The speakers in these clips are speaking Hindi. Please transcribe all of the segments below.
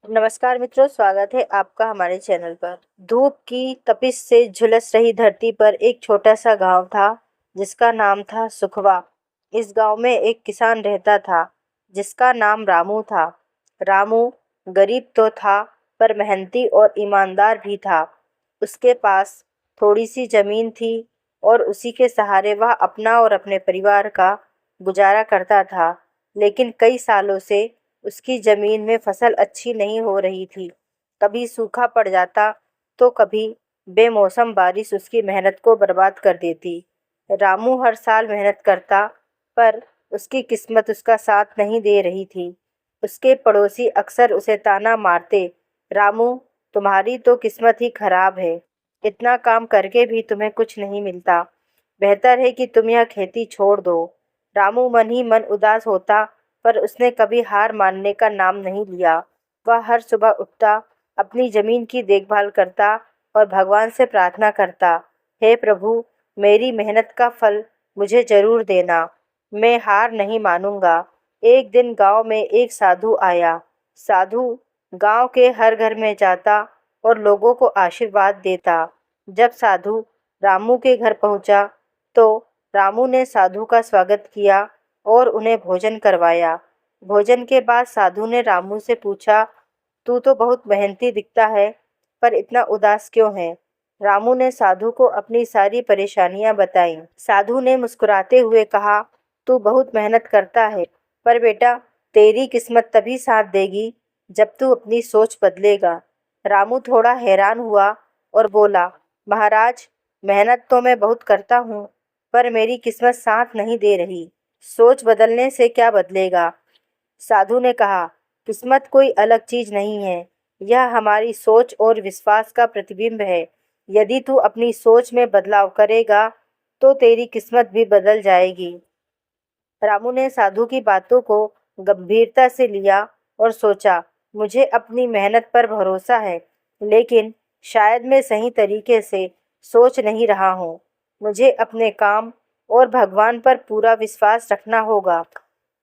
नमस्कार मित्रों, स्वागत है आपका हमारे चैनल पर। धूप की तपिश से झुलस रही धरती पर एक छोटा सा गांव था जिसका नाम था सुखवा। इस गांव में एक किसान रहता था जिसका नाम रामू था। रामू गरीब तो था पर मेहनती और ईमानदार भी था। उसके पास थोड़ी सी जमीन थी और उसी के सहारे वह अपना और अपने परिवार का गुजारा करता था। लेकिन कई सालों से उसकी जमीन में फसल अच्छी नहीं हो रही थी। कभी सूखा पड़ जाता तो कभी बेमौसम बारिश उसकी मेहनत को बर्बाद कर देती। रामू हर साल मेहनत करता पर उसकी किस्मत उसका साथ नहीं दे रही थी। उसके पड़ोसी अक्सर उसे ताना मारते, रामू तुम्हारी तो किस्मत ही खराब है, इतना काम करके भी तुम्हें कुछ नहीं मिलता, बेहतर है कि तुम यह खेती छोड़ दो। रामू मन ही मन उदास होता पर उसने कभी हार मानने का नाम नहीं लिया। वह हर सुबह उठता, अपनी जमीन की देखभाल करता और भगवान से प्रार्थना करता, हे प्रभु, मेरी मेहनत का फल मुझे जरूर देना, मैं हार नहीं मानूंगा। एक दिन गांव में एक साधु आया। साधु गांव के हर घर में जाता और लोगों को आशीर्वाद देता। जब साधु रामू के घर पहुंचा तो रामू ने साधु का स्वागत किया और उन्हें भोजन करवाया। भोजन के बाद साधु ने रामू से पूछा, तू तो बहुत मेहनती दिखता है, पर इतना उदास क्यों है? रामू ने साधु को अपनी सारी परेशानियां बताईं। साधु ने मुस्कुराते हुए कहा, तू बहुत मेहनत करता है, पर बेटा तेरी किस्मत तभी साथ देगी जब तू अपनी सोच बदलेगा। रामू थोड़ा हैरान हुआ और बोला, महाराज, मेहनत तो मैं बहुत करता हूँ, पर मेरी किस्मत साथ नहीं दे रही। सोच बदलने से क्या बदलेगा? साधु ने कहा, किस्मत कोई अलग चीज नहीं है, यह हमारी सोच और विश्वास का प्रतिबिंब है। यदि तू अपनी सोच में बदलाव करेगा तो तेरी किस्मत भी बदल जाएगी। रामू ने साधु की बातों को गंभीरता से लिया और सोचा, मुझे अपनी मेहनत पर भरोसा है, लेकिन शायद मैं सही तरीके से सोच नहीं रहा हूँ। मुझे अपने काम और भगवान पर पूरा विश्वास रखना होगा।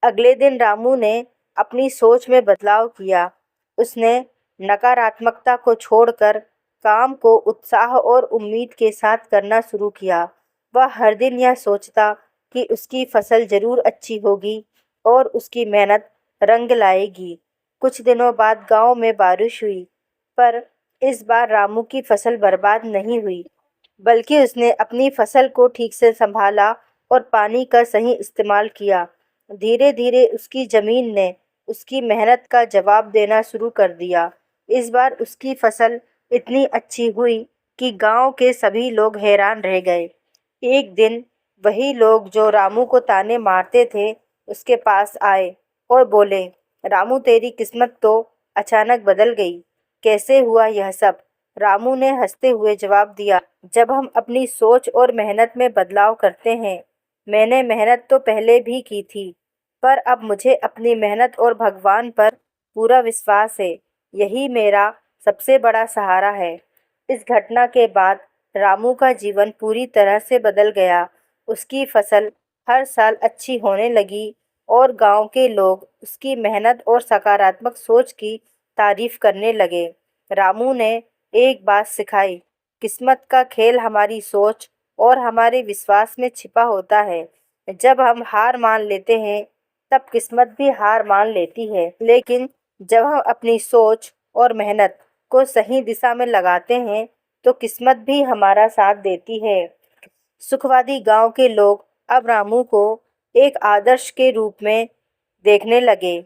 अगले दिन रामू ने अपनी सोच में बदलाव किया। उसने नकारात्मकता को छोड़कर काम को उत्साह और उम्मीद के साथ करना शुरू किया। वह हर दिन यह सोचता कि उसकी फसल जरूर अच्छी होगी और उसकी मेहनत रंग लाएगी। कुछ दिनों बाद गांव में बारिश हुई, पर इस बार रामू की फसल बर्बाद नहीं हुई, बल्कि उसने अपनी फसल को ठीक से संभाला और पानी का सही इस्तेमाल किया। धीरे धीरे उसकी जमीन ने उसकी मेहनत का जवाब देना शुरू कर दिया। इस बार उसकी फसल इतनी अच्छी हुई कि गांव के सभी लोग हैरान रह गए। एक दिन वही लोग जो रामू को ताने मारते थे उसके पास आए और बोले, रामू तेरी किस्मत तो अचानक बदल गई, कैसे हुआ यह सब? रामू ने हंसते हुए जवाब दिया, जब हम अपनी सोच और मेहनत में बदलाव करते हैं। मैंने मेहनत तो पहले भी की थी, पर अब मुझे अपनी मेहनत और भगवान पर पूरा विश्वास है। यही मेरा सबसे बड़ा सहारा है। इस घटना के बाद रामू का जीवन पूरी तरह से बदल गया। उसकी फसल हर साल अच्छी होने लगी और गांव के लोग उसकी मेहनत और सकारात्मक सोच की तारीफ करने लगे। रामू ने एक बात सिखाई, किस्मत का खेल हमारी सोच और हमारे विश्वास में छिपा होता है। जब हम हार मान लेते हैं तब किस्मत भी हार मान लेती है, लेकिन जब हम अपनी सोच और मेहनत को सही दिशा में लगाते हैं तो किस्मत भी हमारा साथ देती है। सुखवादी गांव के लोग अब रामू को एक आदर्श के रूप में देखने लगे।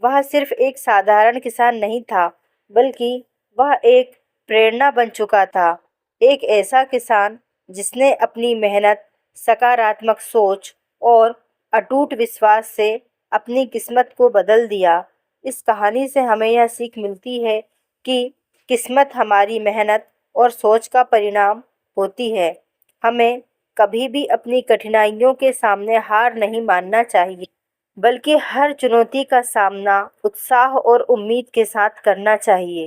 वह सिर्फ एक साधारण किसान नहीं था, बल्कि वह एक प्रेरणा बन चुका था। एक ऐसा किसान जिसने अपनी मेहनत, सकारात्मक सोच और अटूट विश्वास से अपनी किस्मत को बदल दिया। इस कहानी से हमें यह सीख मिलती है कि किस्मत हमारी मेहनत और सोच का परिणाम होती है। हमें कभी भी अपनी कठिनाइयों के सामने हार नहीं मानना चाहिए, बल्कि हर चुनौती का सामना उत्साह और उम्मीद के साथ करना चाहिए।